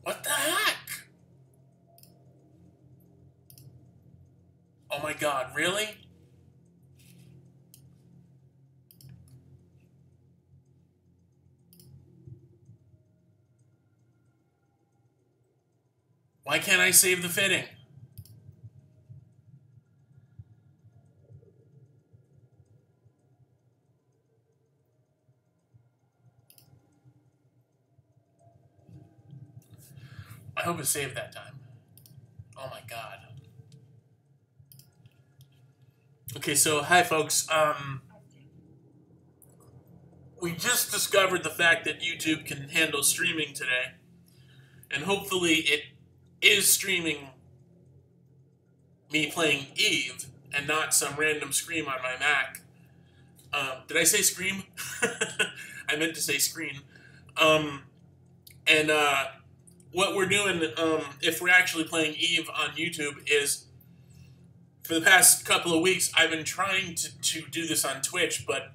What the heck? Oh my god, really? Why can't I save the fitting? I hope it saved that time. Oh my god. Okay, so hi folks. We just discovered the fact that YouTube can handle streaming today, and hopefully it is streaming me playing Eve and not some random scream on my Mac. Did I say scream? I meant to say screen. And what we're doing, if we're actually playing Eve on YouTube, is for the past couple of weeks, I've been trying to do this on Twitch, but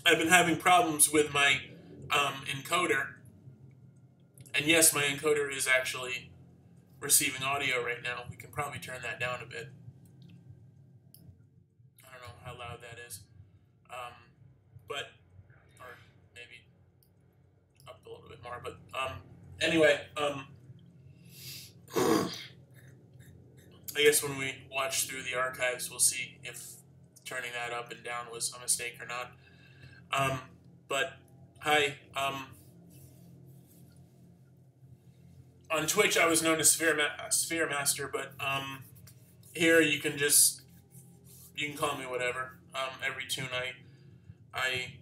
I've been having problems with my encoder. And yes, my encoder is actually receiving audio right now. We can probably turn that down a bit. I don't know how loud that is. But, or maybe up a little bit more. But anyway, I guess when we watch through the archives, we'll see if turning that up and down was a mistake or not. But hi. On Twitch, I was known as Sphere Master, but here you can call me whatever. Every tune I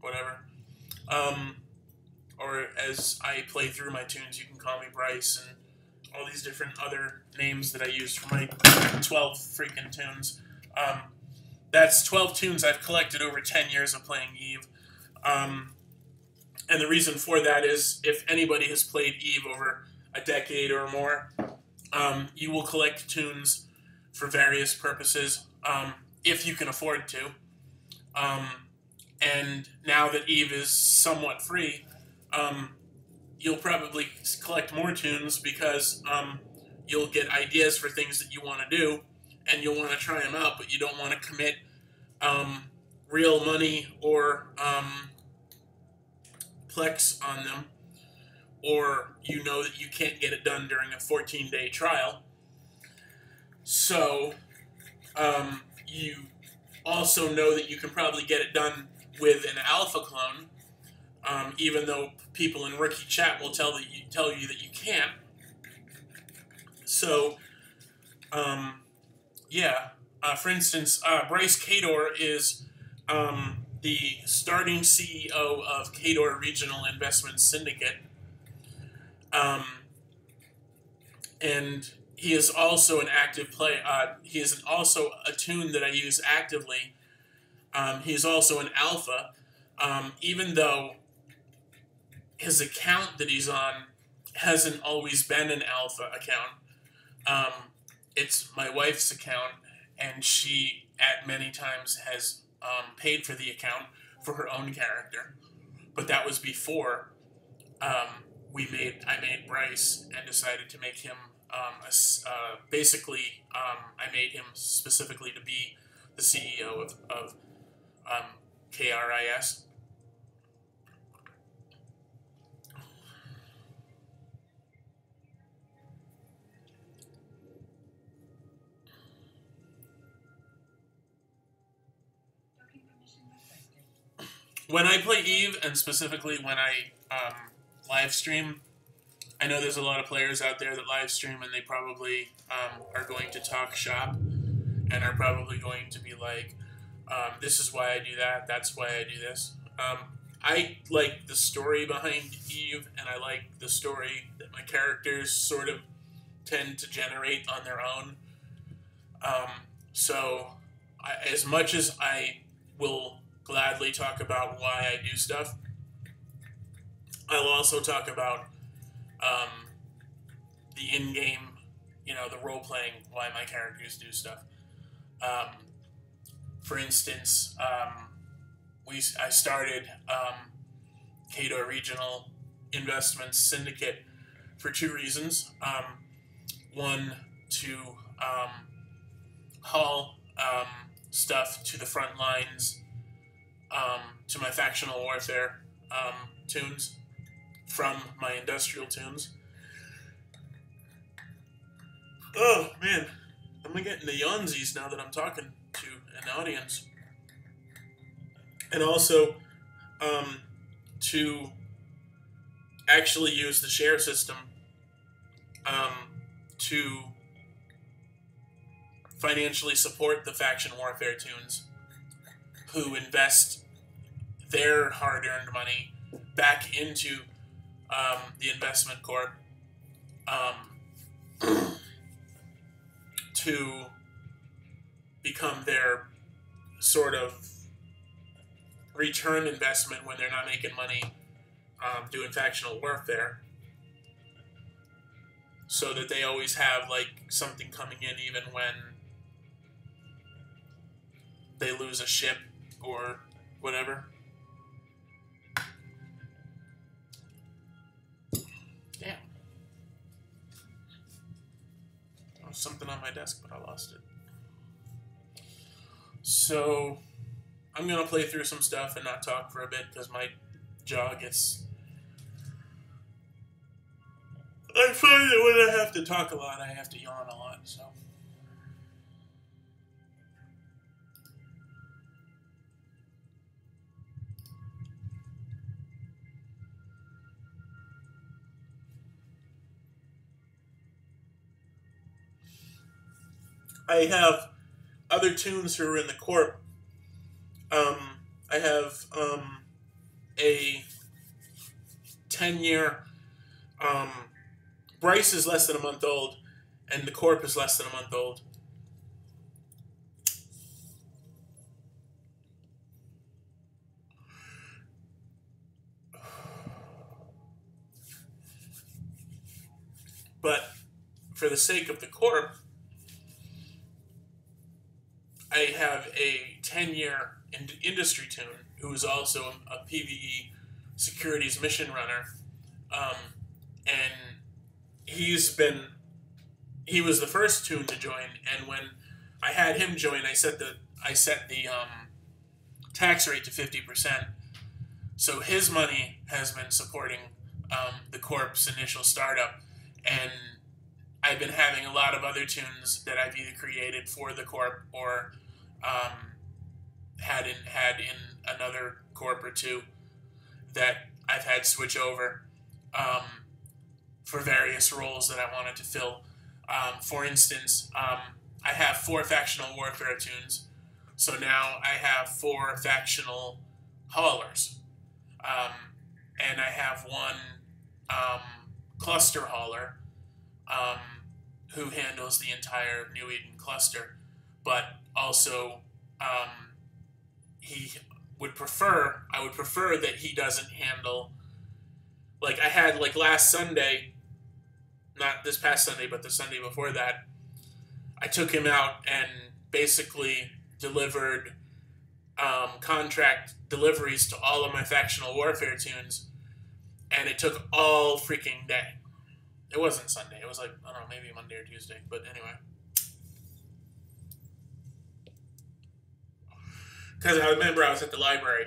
whatever. Or as I play through my tunes, you can call me Bryce, and all these different other names that I used for my 12 freaking tunes. That's 12 tunes I've collected over 10 years of playing Eve. And the reason for that is if anybody has played Eve over a decade or more, you will collect tunes for various purposes, if you can afford to. And now that Eve is somewhat free, you'll probably collect more tunes because you'll get ideas for things that you want to do, and you'll want to try them out, but you don't want to commit real money or plex on them, or you know that you can't get it done during a 14-day trial. So you also know that you can probably get it done with an alpha clone, even though people in rookie chat will tell you that you can't. So yeah, for instance, Bryce Kador is the starting CEO of Kador Regional Investment Syndicate, and he is also an active player. He is also a tune that I use actively. He's also an alpha, even though his account that he's on hasn't always been an alpha account. It's my wife's account, and she at many times has paid for the account for her own character. But that was before I made Bryce and decided to make him basically I made him specifically to be the CEO of KRIS. When I play Eve, and specifically when I live stream, I know there's a lot of players out there that live stream, and they probably are going to talk shop and are probably going to be like, this is why I do that, that's why I do this. I like the story behind Eve, and I like the story that my characters sort of tend to generate on their own. So as much as I will gladly talk about why I do stuff, I'll also talk about the in-game, the role-playing, why my characters do stuff. For instance, I started Kador Regional investments syndicate for two reasons. One, to haul stuff to the front lines, to my factional warfare tunes from my industrial tunes. Oh, man. I'm getting the yawnsies now that I'm talking to an audience. And also, to actually use the share system to financially support the faction warfare tunes who invest their hard-earned money back into the investment corp to become their sort of return investment when they're not making money doing factional warfare, so that they always have like something coming in even when they lose a ship or whatever. Damn. There was something on my desk, but I lost it. So I'm going to play through some stuff and not talk for a bit because my jaw gets... I find that when I have to talk a lot, I have to yawn a lot, so... I have other tunes who are in the corp. I have a 10-year... Bryce is less than a month old, and the corp is less than a month old. But for the sake of the corp, I have a 10-year industry tune who is also a PvE securities mission runner, and he was the first tune to join, and when I had him join, I set the tax rate to 50%. So his money has been supporting the corp's initial startup, and I've been having a lot of other tunes that I've either created for the corp or had in another corp or two that I've had switch over for various roles that I wanted to fill. For instance, I have 4 factional warfare tunes, so now I have 4 factional haulers, and I have 1 cluster hauler who handles the entire New Eden cluster, but also I would prefer that he doesn't handle, like I had like last Sunday, not this past Sunday, but the Sunday before that, I took him out and basically delivered contract deliveries to all of my factional warfare tunes, and it took all freaking day. It wasn't Sunday. It was like, I don't know, maybe Monday or Tuesday, but anyway. Because I remember I was at the library.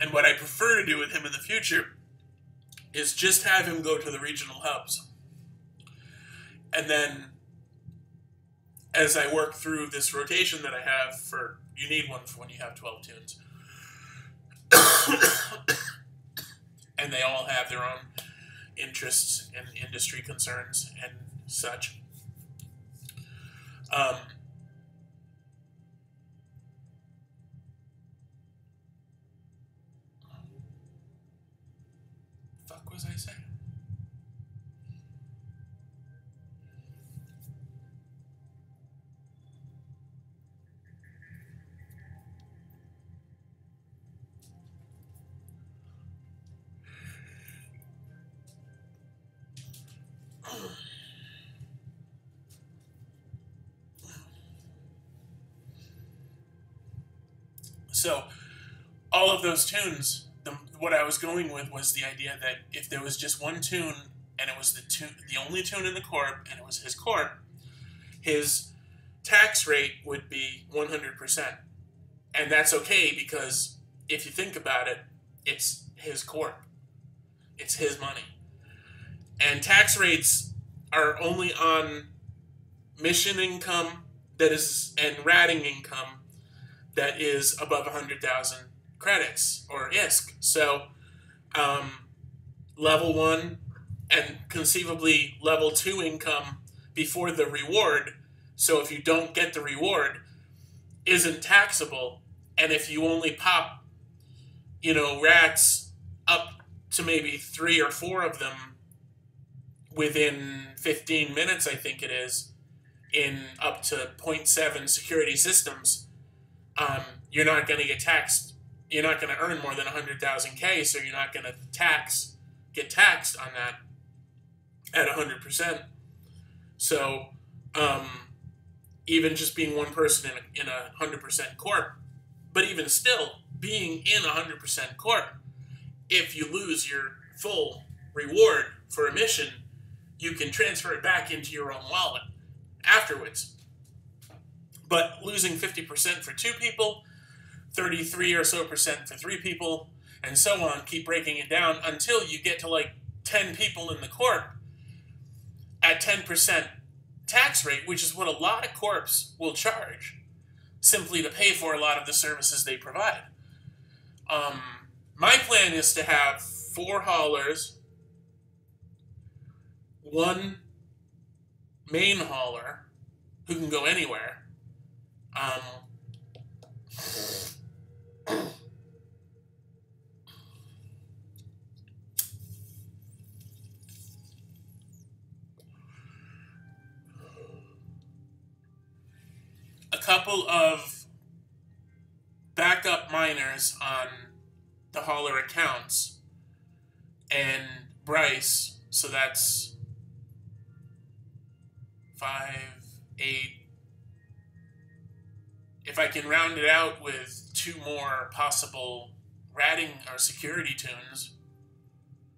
And what I prefer to do with him in the future is just have him go to the regional hubs. And then, as I work through this rotation that I have for, you need one for when you have 12 tunes. And they all have their own interests and industry concerns and such. Fuck was I saying? So all of those tunes, what I was going with was the idea that if there was just one tune and it was the only tune in the corp and it was his corp, his tax rate would be 100%. And that's okay because if you think about it, it's his corp. It's his money. And tax rates are only on mission income and ratting income that is above 100,000 credits or ISK. So level 1 and conceivably level 2 income before the reward. So if you don't get the reward, isn't taxable. And if you only pop, rats up to maybe 3 or 4 of them within 15 minutes, I think it is, in up to 0.7 security systems, you're not going to get taxed. You're not going to earn more than 100,000 K, so you're not going to get taxed on that at 100%. So even just being one person in a 100% corp, but even still being in 100% corp, if you lose your full reward for a mission, you can transfer it back into your own wallet afterwards. But losing 50% for 2 people, 33 or so percent for 3 people, and so on, keep breaking it down until you get to like 10 people in the corp at 10% tax rate, which is what a lot of corps will charge simply to pay for a lot of the services they provide. My plan is to have 4 haulers, 1 main hauler who can go anywhere, a couple of backup miners on the hauler accounts, and Bryce, so that's 5, 8. If I can round it out with 2 more possible ratting or security tunes,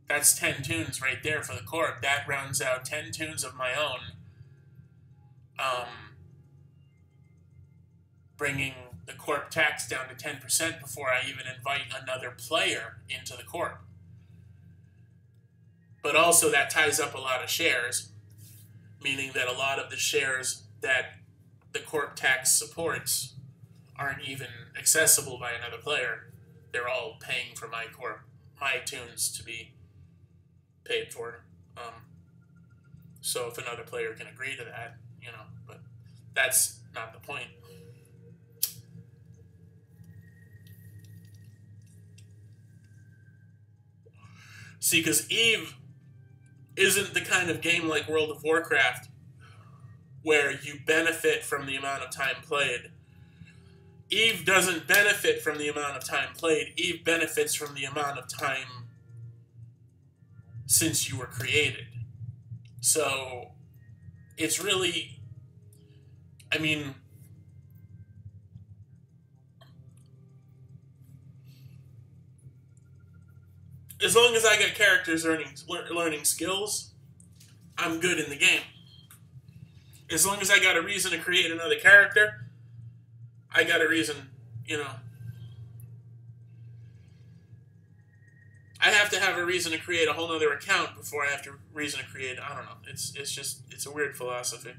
that's 10 tunes right there for the corp. That rounds out 10 tunes of my own, bringing the corp tax down to 10% before I even invite another player into the corp. But also that ties up a lot of shares, meaning that a lot of the shares that the corp tax supports aren't even accessible by another player. They're all paying for my tunes to be paid for. So if another player can agree to that, but that's not the point. See, because EVE isn't the kind of game like World of Warcraft where you benefit from the amount of time played. EVE doesn't benefit from the amount of time played. EVE benefits from the amount of time since you were created. So it's really, as long as I got characters learning skills, I'm good in the game. As long as I got a reason to create another character, I got a reason, I have to have a reason to create a whole other account before I have to reason to create, I don't know. It's a weird philosophy.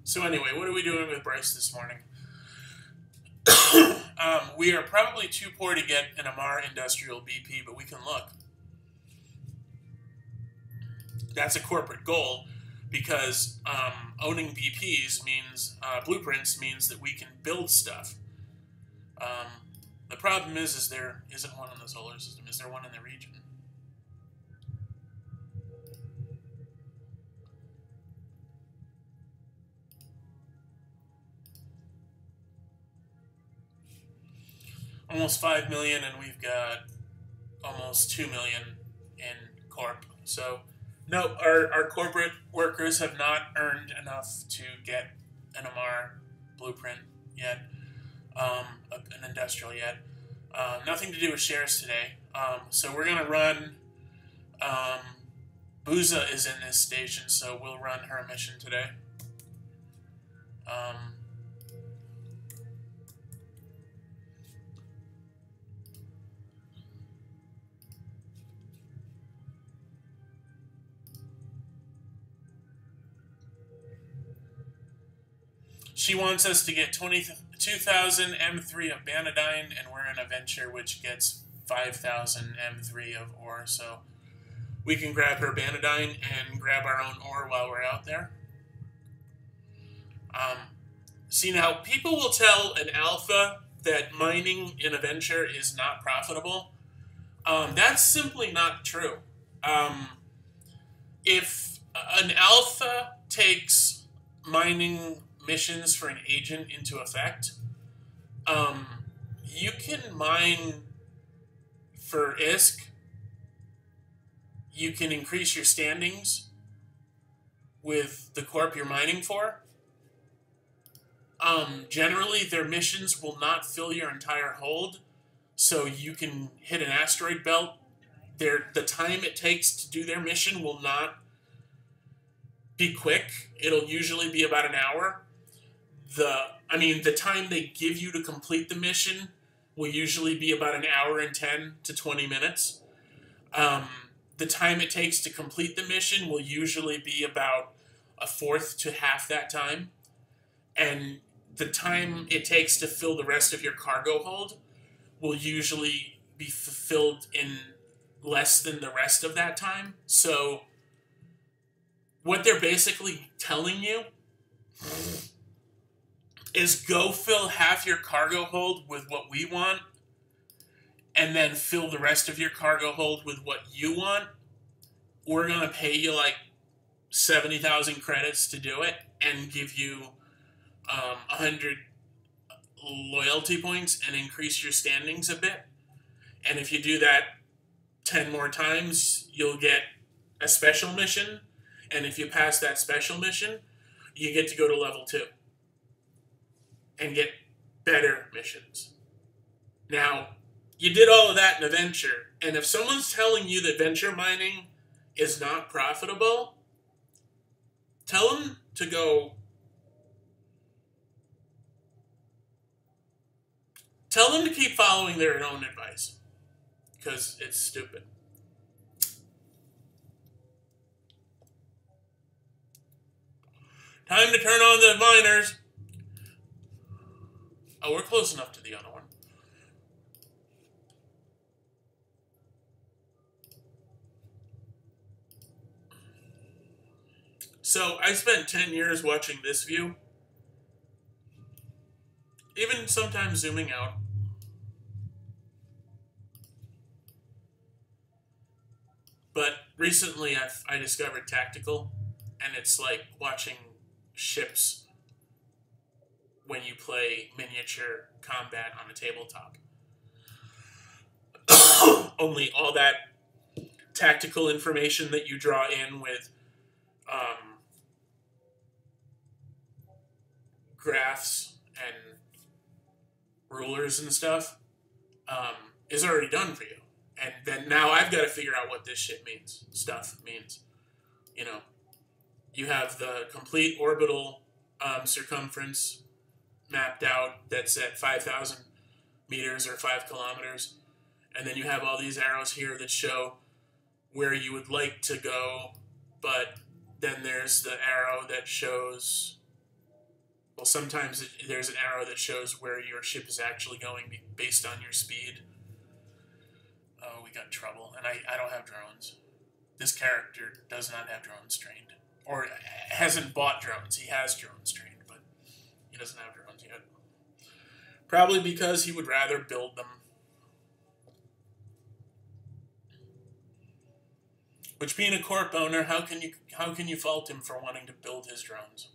So anyway, what are we doing with Bryce this morning? We are probably too poor to get an Amar Industrial BP, but we can look. That's a corporate goal because owning BPs means, blueprints means that we can build stuff. The problem is there isn't one in the solar system. Is there one in the region? Almost 5 million, and we've got almost 2 million in corp. So, no, our corporate workers have not earned enough to get an Amar blueprint yet. an industrial yet. Nothing to do with shares today. So we're going to run... Booza is in this station, so we'll run her mission today. She wants us to get 22,000 M3 of Banadine, and we're in a venture which gets 5,000 M3 of ore, so we can grab her Banadine and grab our own ore while we're out there. See, now, people will tell an alpha that mining in a venture is not profitable. That's simply not true. If an alpha takes mining missions for an agent into effect, you can mine for ISK. You can increase your standings with the corp you're mining for. Generally, their missions will not fill your entire hold, so you can hit an asteroid belt. The time it takes to do their mission will not be quick. It'll usually be about an hour. The time they give you to complete the mission will usually be about an hour and 10 to 20 minutes. The time it takes to complete the mission will usually be about a fourth to half that time. And the time it takes to fill the rest of your cargo hold will usually be fulfilled in less than the rest of that time. So what they're basically telling you is go fill half your cargo hold with what we want, and then fill the rest of your cargo hold with what you want. We're going to pay you like 70,000 credits to do it and give you 100 loyalty points and increase your standings a bit. And if you do that 10 more times, you'll get a special mission. And if you pass that special mission, you get to go to level 2 and get better missions. Now, you did all of that in a venture, and if someone's telling you that venture mining is not profitable, tell them to go... Tell them to keep following their own advice, because it's stupid. Time to turn on the miners. Oh, we're close enough to the other one. So, I spent 10 years watching this view. Even sometimes zooming out. But recently I discovered tactical, and it's like watching ships when you play miniature combat on a tabletop. Only all that tactical information that you draw in with graphs and rulers and stuff is already done for you. And then now I've got to figure out what this shit means. Stuff means. You know, you have the complete orbital circumference mapped out that's at 5,000 meters or 5 kilometers. And then you have all these arrows here that show where you would like to go, but then there's the arrow that shows... Well, sometimes there's an arrow that shows where your ship is actually going based on your speed. Oh, we got trouble. And I don't have drones. This character does not have drones trained. Or hasn't bought drones. He has drones trained, but he doesn't have drones yet. Probably because he would rather build them. Which, being a corp owner, how can you fault him for wanting to build his drones?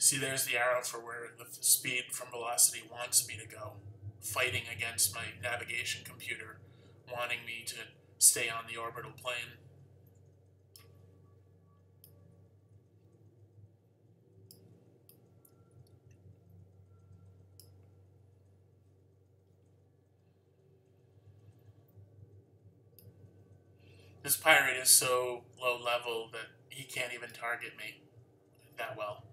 See, there's the arrow for where the speed from velocity wants me to go, fighting against my navigation computer, wanting me to stay on the orbital plane. This pirate is so low level that he can't even target me that well.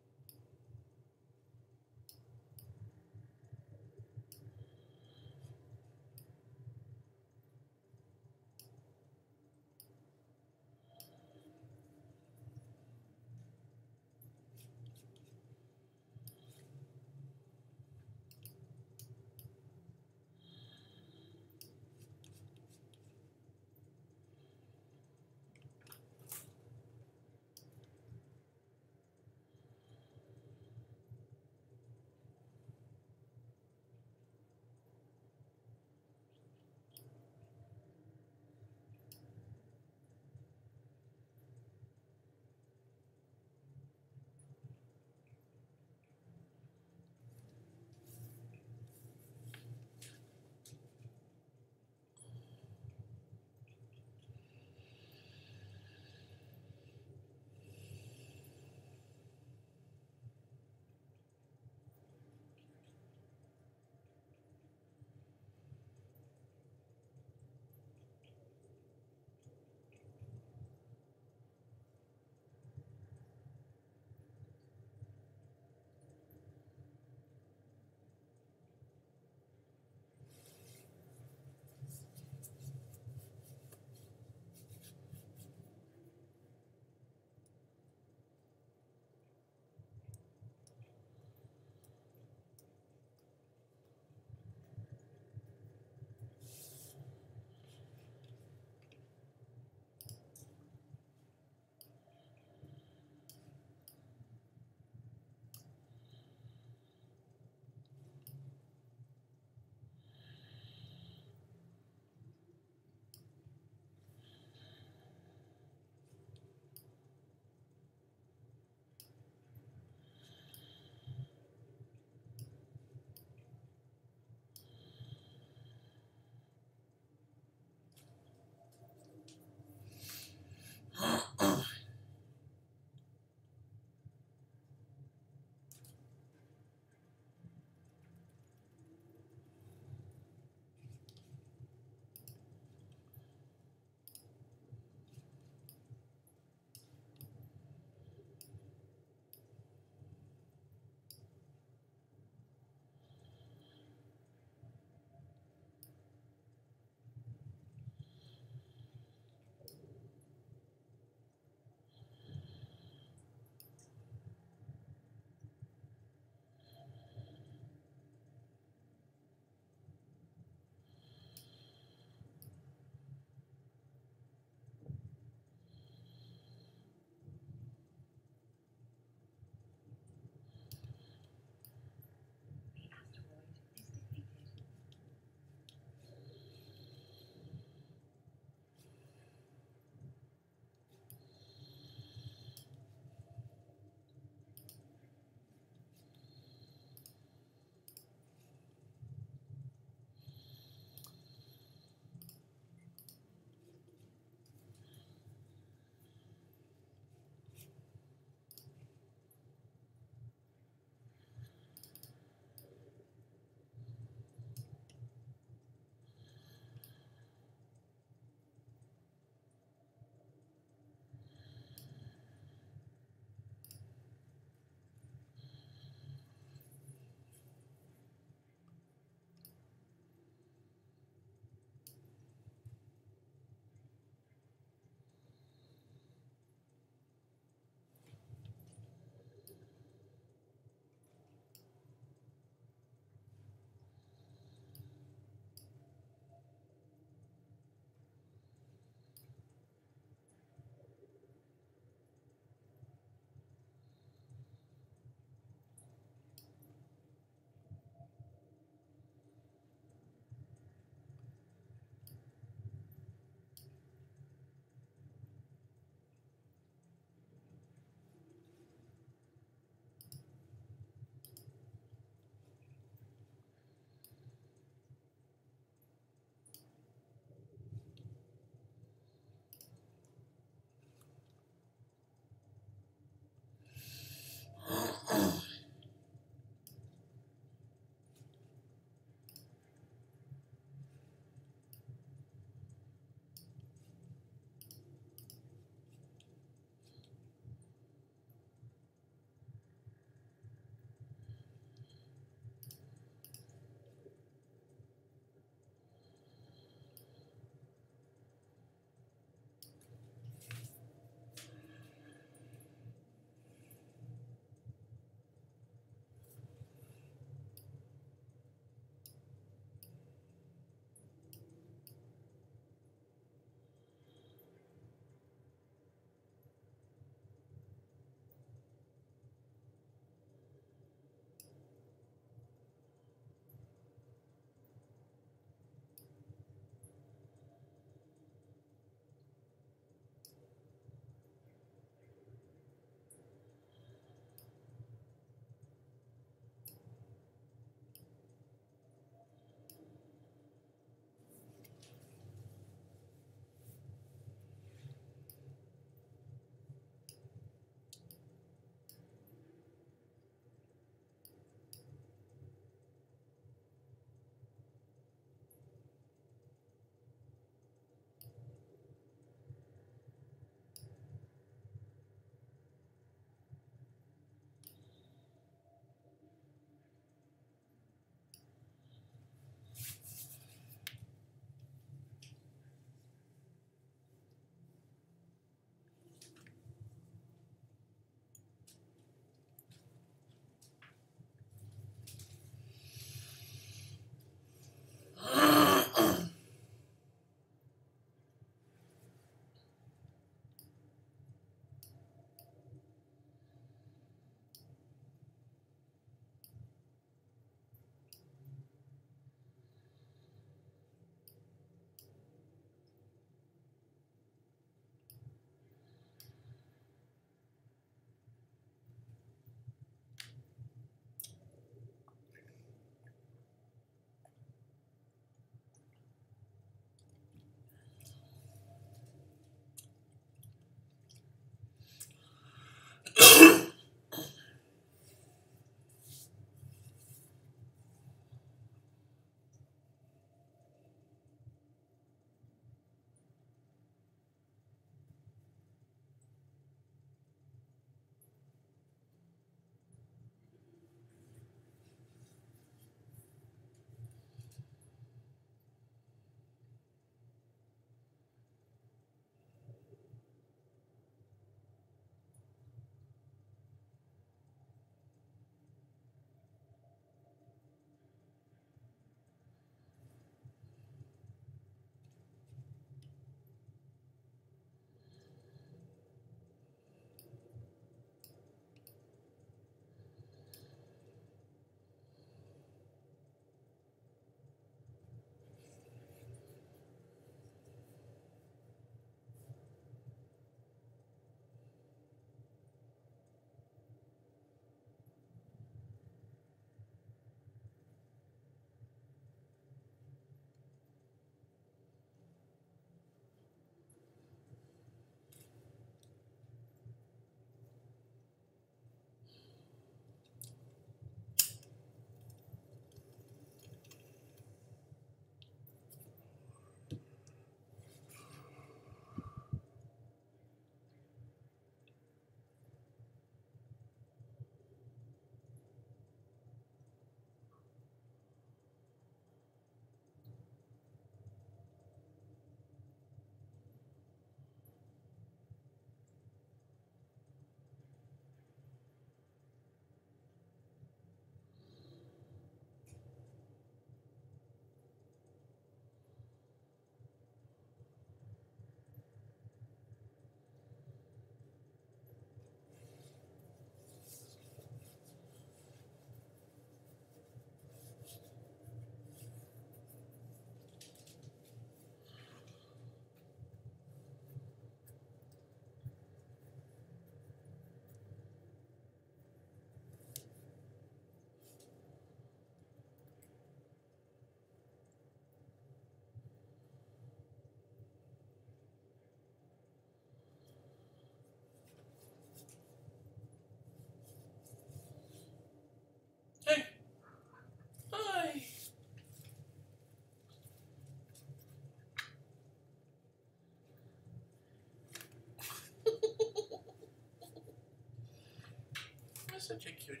such a cutie.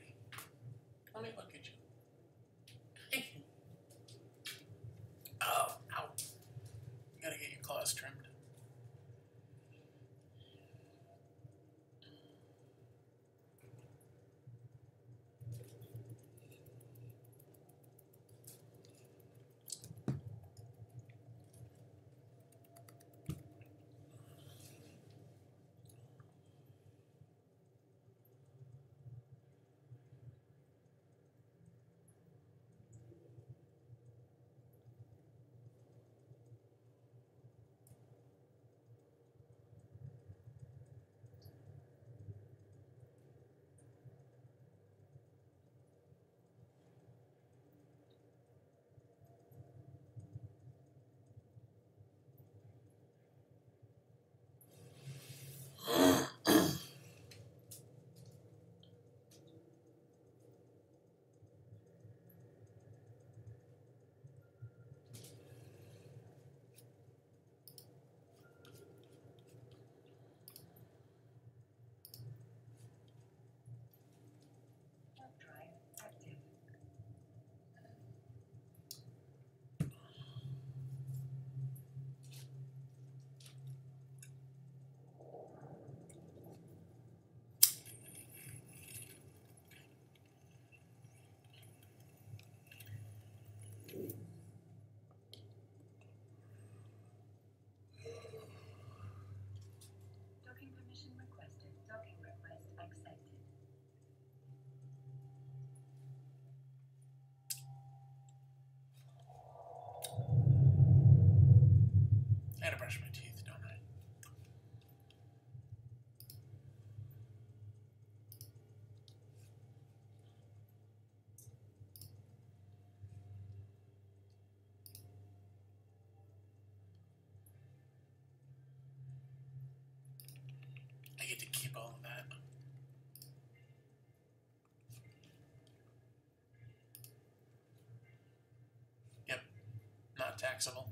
Let me look at you. Oh, ow. You gotta get your claws trimmed. Docking permission requested. Docking request accepted. I gotta brush my teeth, don't I? I get to keep all of that. Yep, not taxable.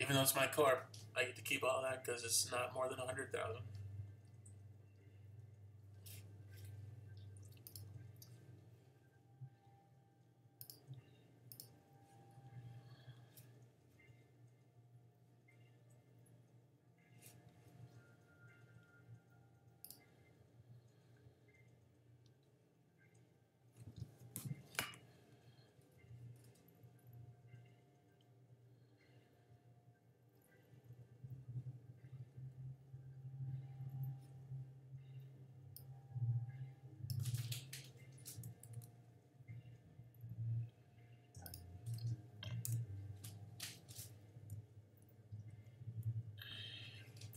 Even though it's my corp, I get to keep all that because it's not more than 100,000.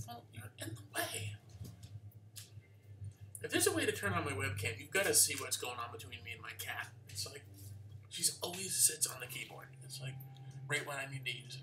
Well, you're in the way. If there's a way to turn on my webcam, you've got to see what's going on between me and my cat. It's like, she's always sits on the keyboard. It's like, right when I need to use it.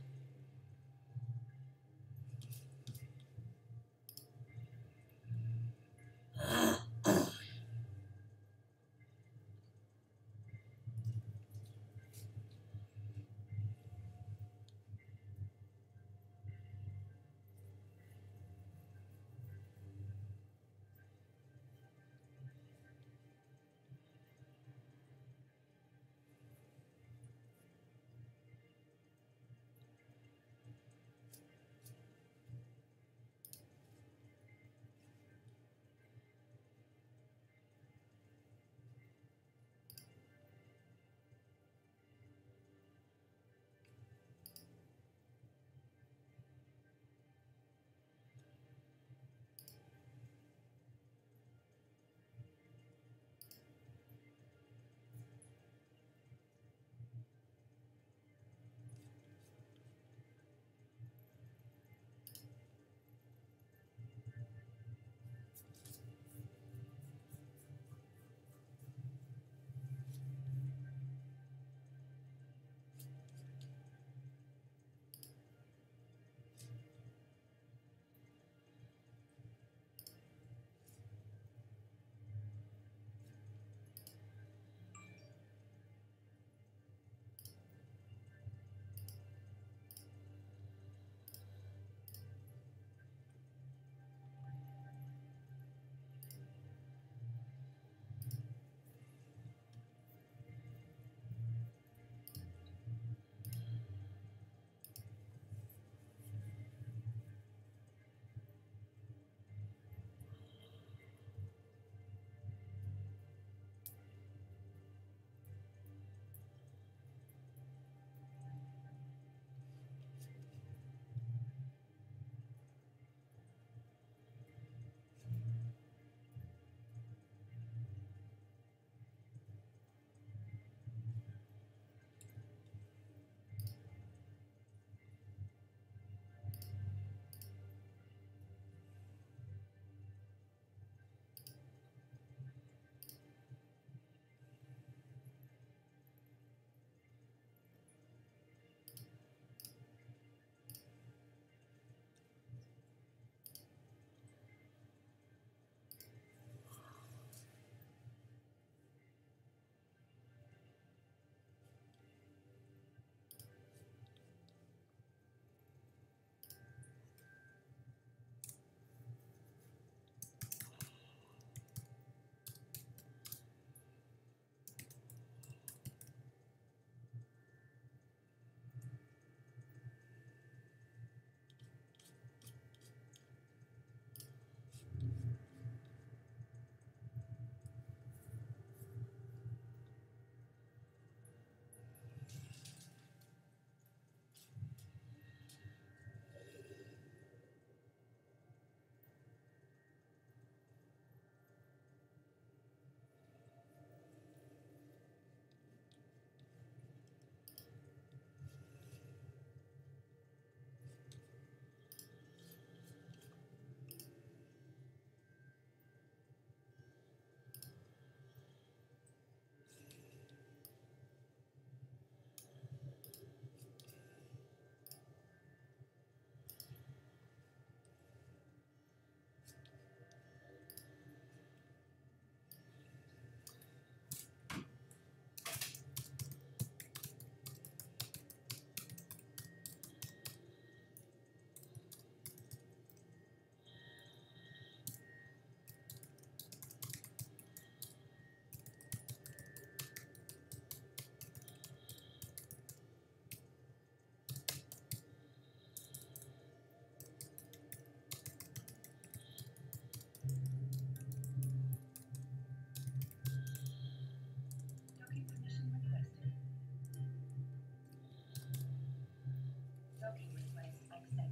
Docking request accepted.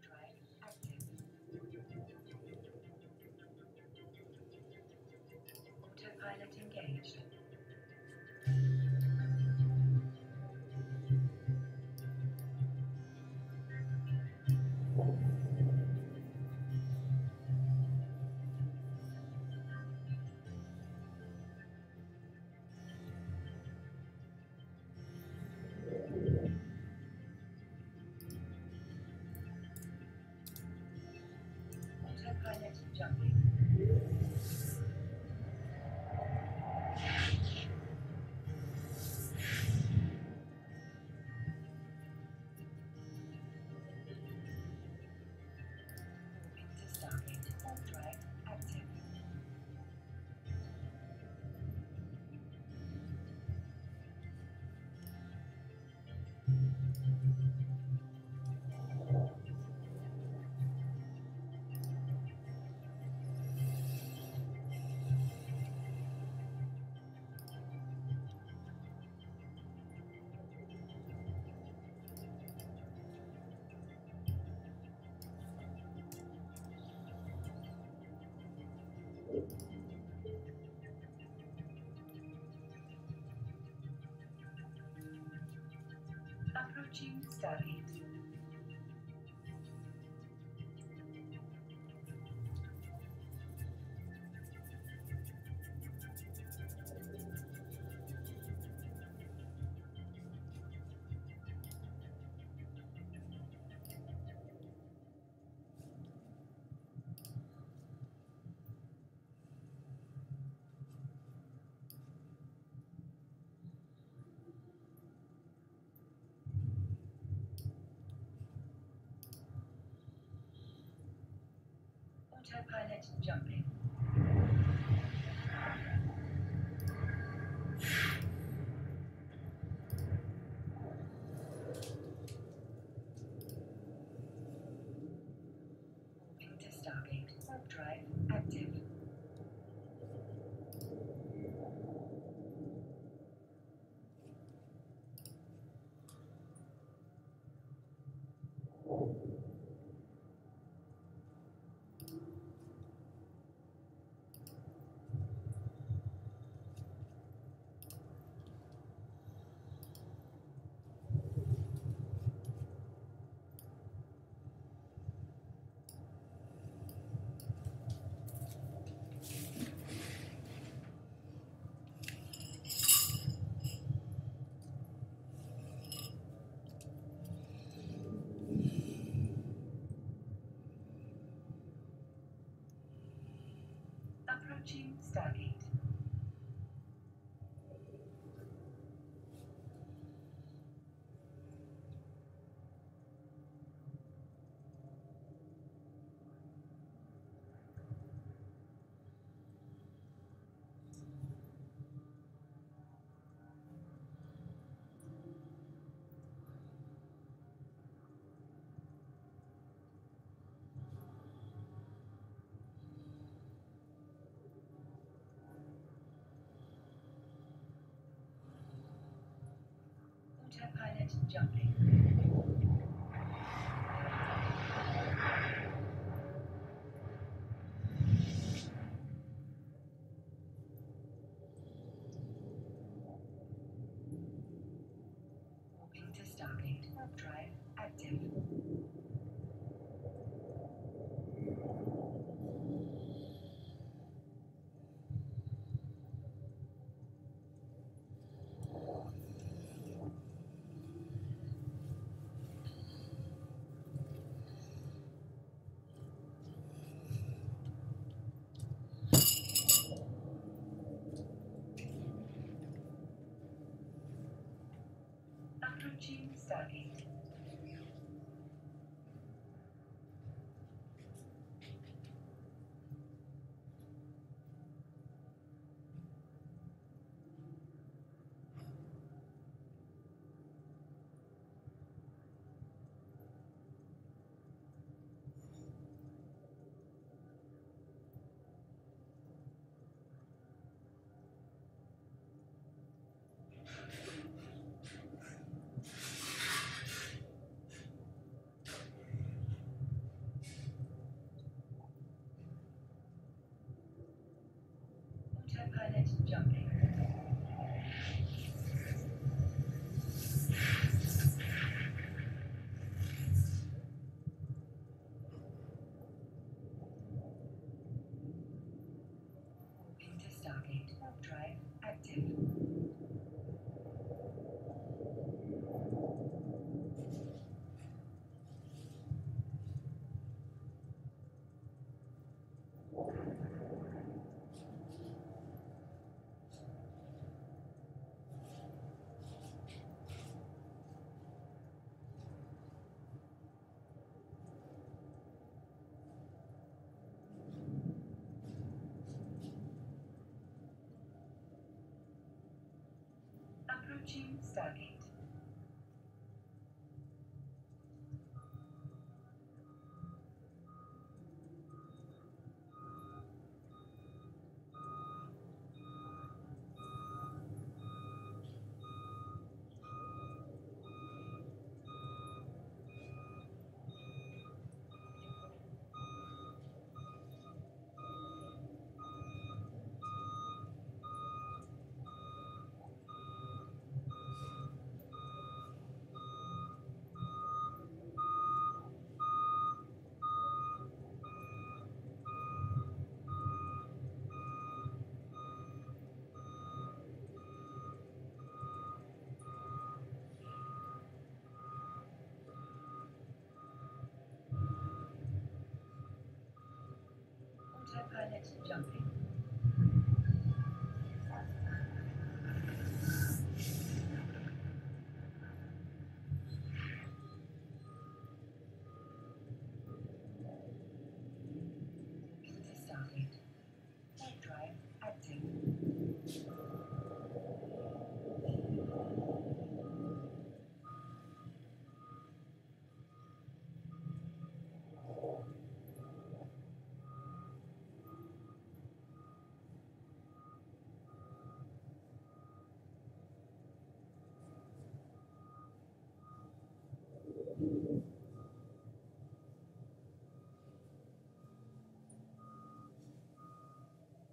Drive active. Autopilot engaged. Autopilot jumping. Moving to Stargate. Warp drive active. Approaching Stargate. Autopilot jumping. Moving to Stargate. Warp drive active. Approaching Stargate. Autopilot jumping. Walking to Stargate. Warp drive active. Approaching Stargate. Autopilot jumping. Walking to Stargate. Warp drive active. Approaching Stargate. Autopilot jumping. Walking to Stargate. Warp drive active.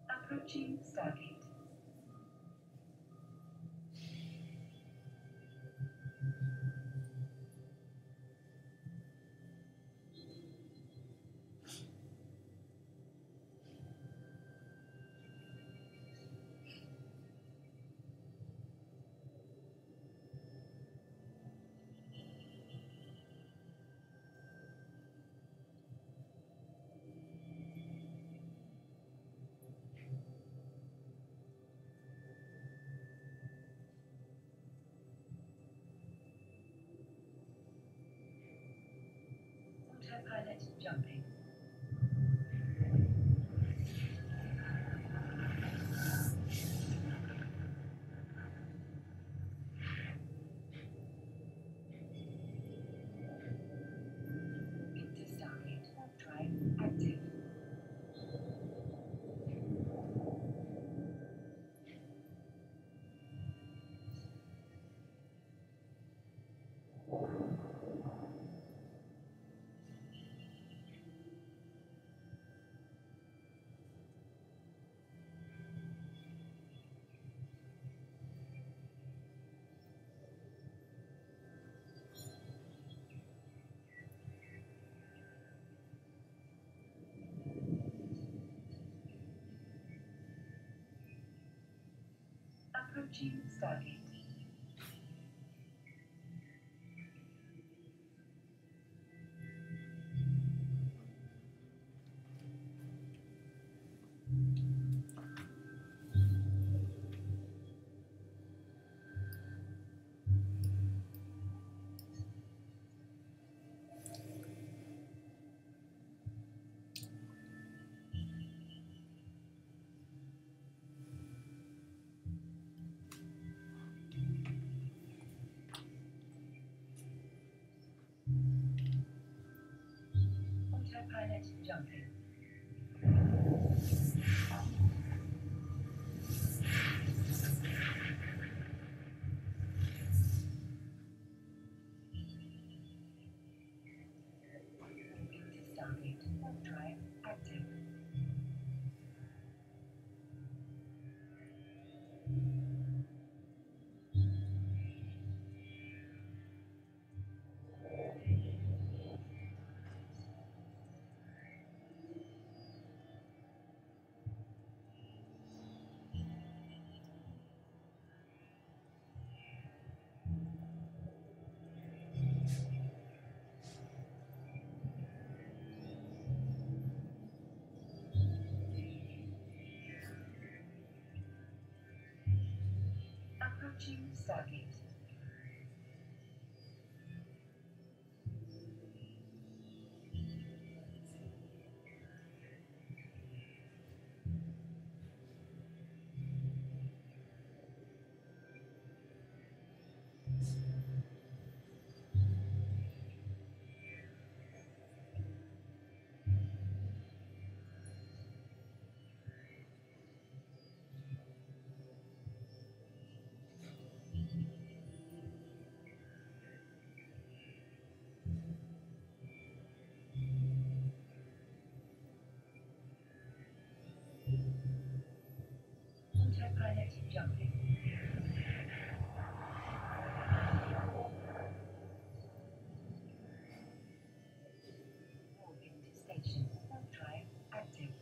Approaching Stargate. Approaching Stargate. Autopilot jumping. Into Stargate. Warp drive active. Approaching Stargate. Autopilot jumping. Warp into station. Warp drive active.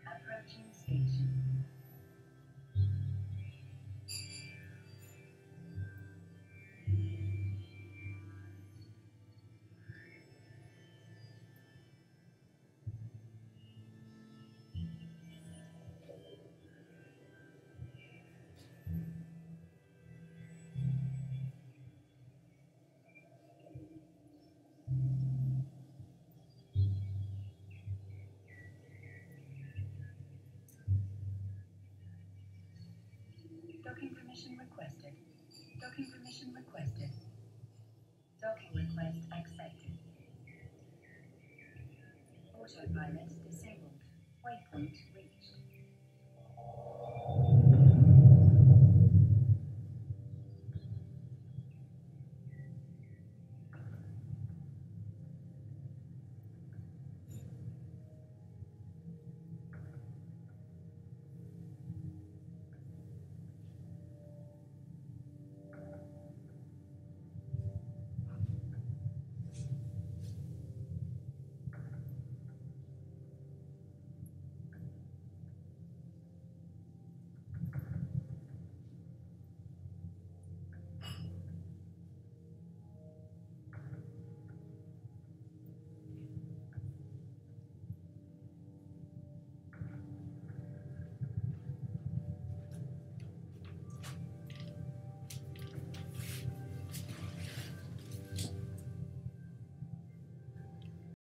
Approaching station. Docking permission requested. Docking permission requested. Docking request accepted. Autopilot disabled. Waypoint reached.